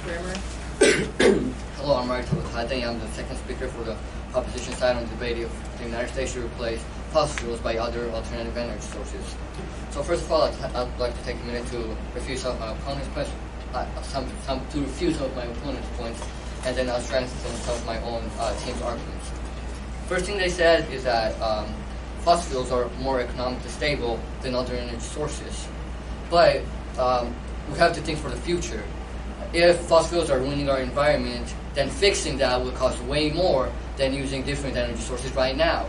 grammar. Hello, I'm Rati Tabatadze. I'm the second speaker for the opposition side on the debate if the United States should replace fossil fuels by other alternative energy sources. So first of all, I'd like to take a minute to refute some of my opponent's questions, to refute some of my opponent's points, and then I'll strengthen some of my own team's arguments. First thing they said is that fossil fuels are more economically stable than other energy sources, but we have to think for the future. If fossil fuels are ruining our environment, then fixing that will cost way more than using different energy sources right now.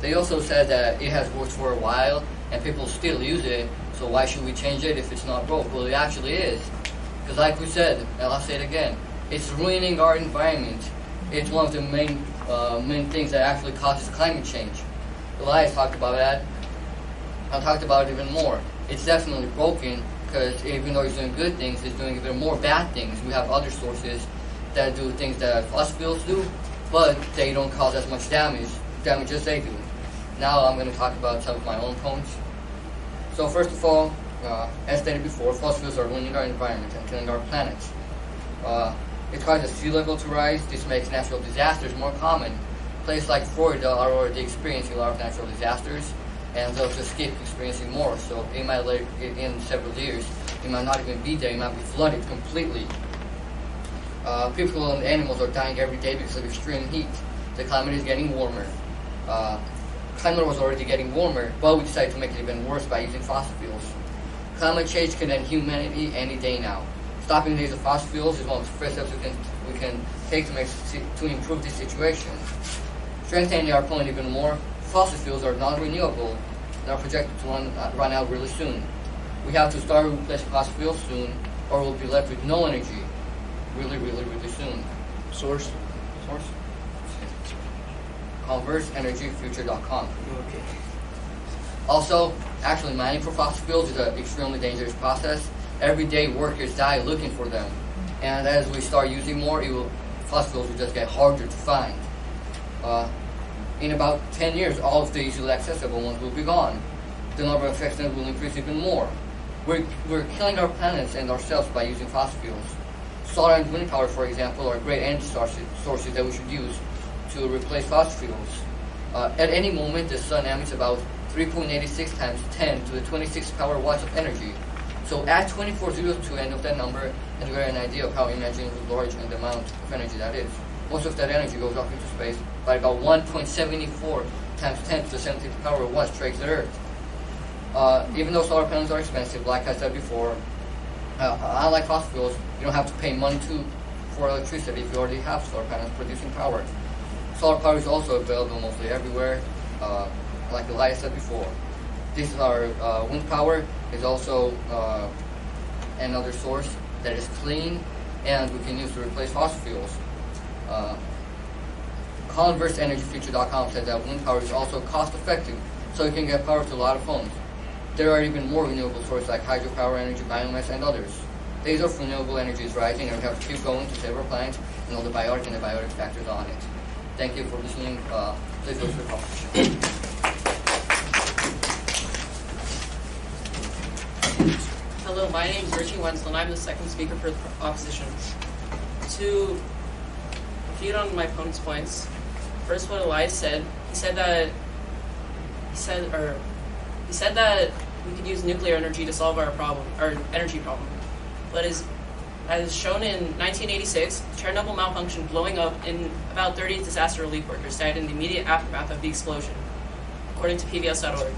They also said that it has worked for a while and people still use it, so why should we change it if it's not broke? Well, it actually is. Because like we said, and I'll say it again, it's ruining our environment. It's one of the main things that actually causes climate change. Elias talked about that. I talked about it even more. It's definitely broken because even though it's doing good things, it's doing even more bad things. We have other sources that do things that fossil fuels do, but they don't cause as much damage as they do. Now I'm going to talk about some of my own points. So first of all, as stated before, fossil fuels are ruining our environment and killing our planet. It causes sea level to rise. This makes natural disasters more common. Places like Florida are already experiencing a lot of natural disasters, and they'll just keep experiencing more. So it might, in several years, it might not even be there. It might be flooded completely. People and animals are dying every day because of extreme heat. The climate is getting warmer. Climate was already getting warmer, but we decided to make it even worse by using fossil fuels. Climate change can end humanity any day now. Stopping the use of fossil fuels is one of the first steps we can take to improve this situation. Strengthening our point even more, fossil fuels are non-renewable and are projected to run out really soon. We have to start replacing fossil fuels soon, or we'll be left with no energy really soon. Source? ConverseEnergyFuture.com. Okay. Also, actually mining for fossil fuels is an extremely dangerous process. Every day workers die looking for them. And as we start using more, fossil fuels will just get harder to find. In about 10 years, all of the easily accessible ones will be gone. The number of accidents will increase even more. We're killing our planets and ourselves by using fossil fuels. Solar and wind power, for example, are great energy sources that we should use to replace fossil fuels. At any moment, the sun emits about 3.86 times 10 to the 26 power watts of energy. So add 24 zeros to the end of that number, and you get an idea of how immeasurably large the amount of energy that is. Most of that energy goes up into space, by about 1.74 times 10 to the 17th power watts strikes the Earth. Even though solar panels are expensive, like I said before, unlike fossil fuels, you don't have to pay money for electricity if you already have solar panels producing power. Solar power is also available mostly everywhere, like Elias said before. This is our wind power. Is also another source that is clean and we can use to replace fossil fuels. ConverseEnergyFuture.com says that wind power is also cost effective, so you can get power to a lot of homes. There are even more renewable sources like hydropower energy, biomass, and others. The use of renewable energy is rising, and we have to keep going to save our planet and all the biotic and abiotic factors on it. Thank you for listening. Please go to the competition. Hello, my name is Richie Wenzel, and I'm the second speaker for the opposition. To refute on my opponent's points, first what Elias said, he said that we could use nuclear energy to solve our energy problem. But as shown in 1986, Chernobyl malfunction blowing up, and about 30 disaster relief workers died in the immediate aftermath of the explosion, according to PBS.org.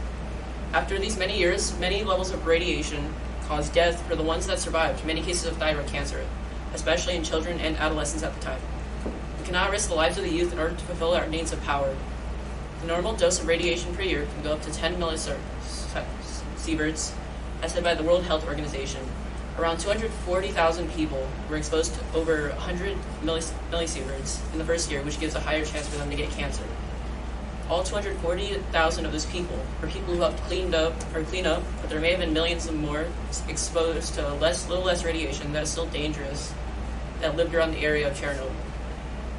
After these many years, many levels of radiation caused death for the ones that survived, many cases of thyroid cancer, especially in children and adolescents at the time. We cannot risk the lives of the youth in order to fulfill our needs of power. The normal dose of radiation per year can go up to 10 millisieverts, as said by the World Health Organization. Around 240,000 people were exposed to over 100 millisieverts in the first year, which gives a higher chance for them to get cancer. All 240,000 of those people are people who have clean up, but there may have been millions of more exposed to little less radiation that is still dangerous that lived around the area of Chernobyl.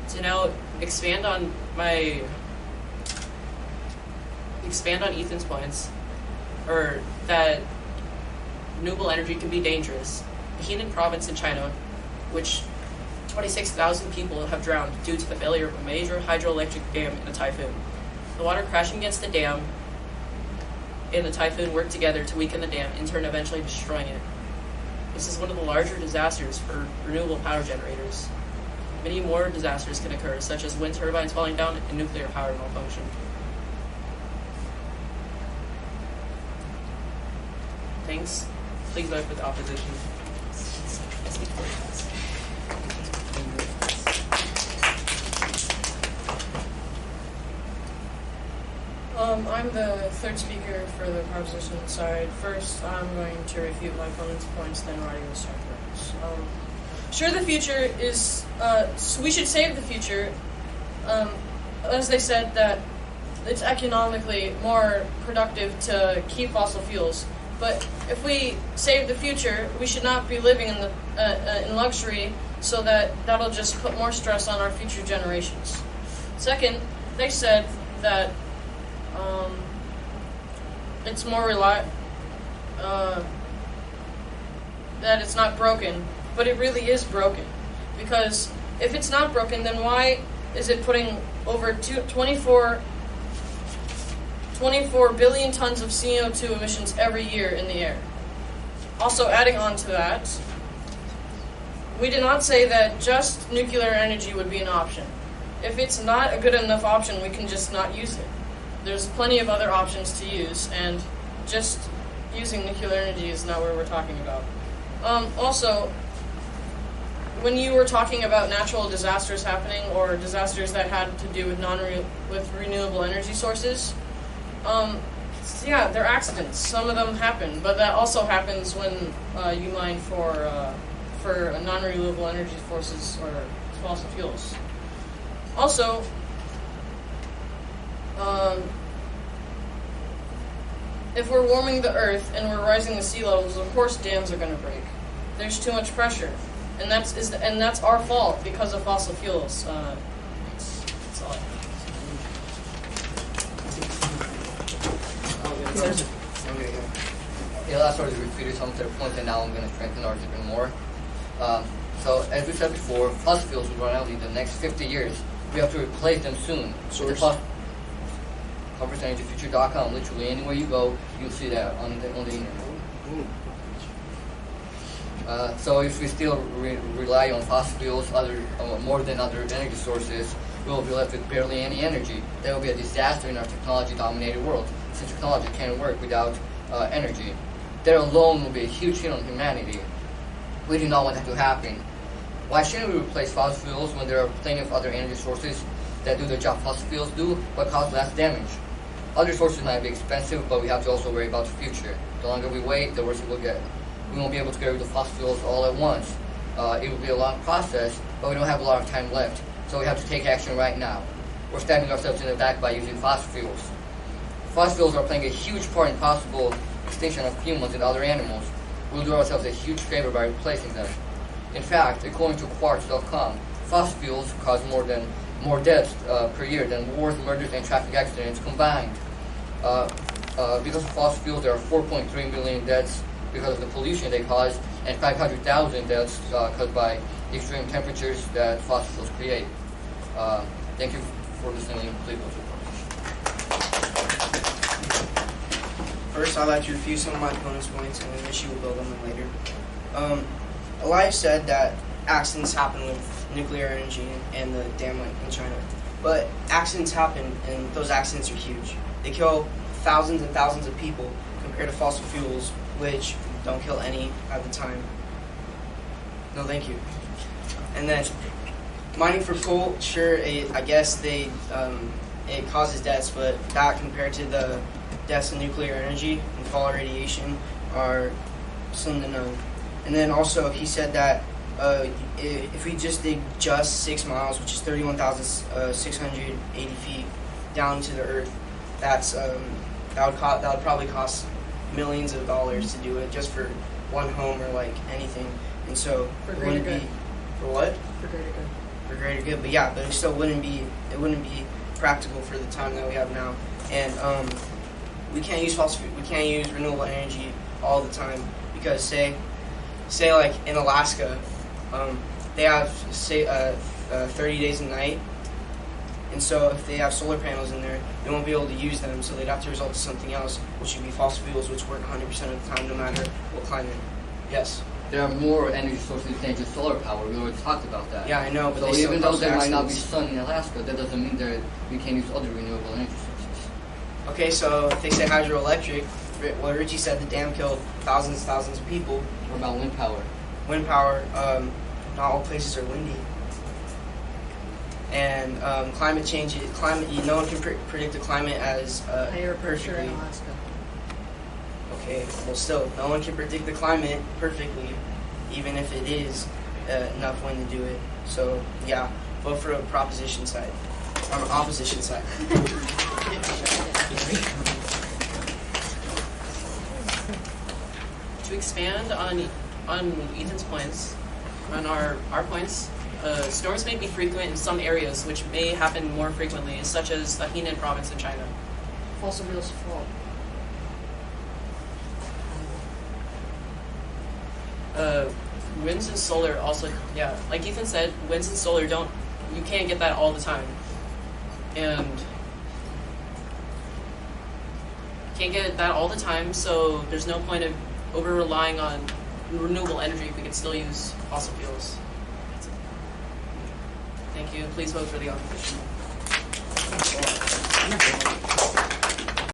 To now expand on Ethan's points, or that renewable energy can be dangerous. The Henan province in China, which 26,000 people have drowned due to the failure of a major hydroelectric dam in a typhoon. The water crashing against the dam and the typhoon worked together to weaken the dam, in turn eventually destroying it. This is one of the larger disasters for renewable power generators. Many more disasters can occur, such as wind turbines falling down and nuclear power malfunction. Thanks. Please vote for the opposition. I'm the third speaker for the proposition side. First, I'm going to refute my opponent's points, then Rati will start hers. Sure, the future is, we should save the future. As they said, that it's economically more productive to keep fossil fuels. But if we save the future, we should not be living in luxury, so that'll just put more stress on our future generations. Second, they said that it's more that it's not broken, but it really is broken. Because if it's not broken, then why is it putting over 24 billion tons of CO2 emissions every year in the air? Also, adding on to that, we did not say that just nuclear energy would be an option. If it's not a good enough option, we can just not use it. There's plenty of other options to use, and just using nuclear energy is not what we're talking about. Also, when you were talking about natural disasters happening, or disasters that had to do with renewable energy sources, yeah, they're accidents. Some of them happen, but that also happens when you mine for non-renewable energy sources or fossil fuels. Also, if we're warming the earth and we're rising the sea levels, of course dams are going to break. There's too much pressure, and that's our fault because of fossil fuels. That's all I have. Yeah, last already repeated some of their points, and now I'm going to strengthen ours even more. So, as we said before, fossil fuels will run out in the next 50 years. We have to replace them soon. Source. ConferenceEnergyFuture.com. Literally anywhere you go, you'll see that on the internet. So if we still rely on fossil fuels, more than other energy sources, we will be left with barely any energy. That will be a disaster in our technology-dominated world, since technology can't work without energy. That alone will be a huge hit on humanity. We do not want that to happen. Why shouldn't we replace fossil fuels when there are plenty of other energy sources that do the job fossil fuels do, but cause less damage? Other sources might be expensive, but we have to also worry about the future. The longer we wait, the worse it will get. We won't be able to get rid of fossil fuels all at once. It will be a long process, but we don't have a lot of time left, so we have to take action right now. We're stabbing ourselves in the back by using fossil fuels. Fossil fuels are playing a huge part in possible extinction of humans and other animals. We'll do ourselves a huge favor by replacing them. In fact, according to Quartz.com, fossil fuels cause more deaths per year than wars, murders, and traffic accidents combined. Because of fossil fuels, there are 4.3 million deaths because of the pollution they cause, and 500,000 deaths caused by the extreme temperatures that fossil fuels create. Thank you for listening. Please vote for the First, I'd like to refute some of my opponent's points, and then she will build on them later. Elias said that accidents happen with nuclear energy and the dam in China. But accidents happen, and those accidents are huge. They kill thousands and thousands of people compared to fossil fuels, which don't kill any at the time. No, thank you. And then, mining for coal, sure, I guess it causes deaths, but that compared to the deaths in nuclear energy and fall radiation are slim to none. And then also, he said that if we just dig just 6 miles, which is 31,680 feet down to the earth, that would probably cost millions of dollars to do it just for one home or like anything. And so For greater good. For what? For greater good. For greater good. But yeah, but it still wouldn't be practical for the time that we have now. And we can't use renewable energy all the time, because say like in Alaska, they have say 30 days a night, and so if they have solar panels in there, they won't be able to use them. So they'd have to resort to something else, which would be fossil fuels, which work 100% of the time, no matter what climate. Yes. There are more energy sources than just solar power. We already talked about that. Yeah, I know, but So they still even though cause there might not be accidents. sun in Alaska, that doesn't mean that we can't use other renewable energy sources. Okay, so if they say hydroelectric, what Richie said, the dam killed thousands of people. What about wind power? Wind power, not all places are windy. And climate change, no one can predict the climate as Higher pressure perfectly. in Alaska. Okay, well still, no one can predict the climate perfectly, even if it is enough wind to do it. So yeah, vote for the proposition side, or opposition side. To expand on Ethan's points, on our points, storms may be frequent in some areas, which may happen more frequently, such as the Henan province in China. Fossil fuels fault. Winds and solar also, yeah, like Ethan said, winds and solar you can't get that all the time. And can't get that all the time, so there's no point of over-relying on renewable energy if we can still use fossil fuels. Thank you. Please vote for the opposition.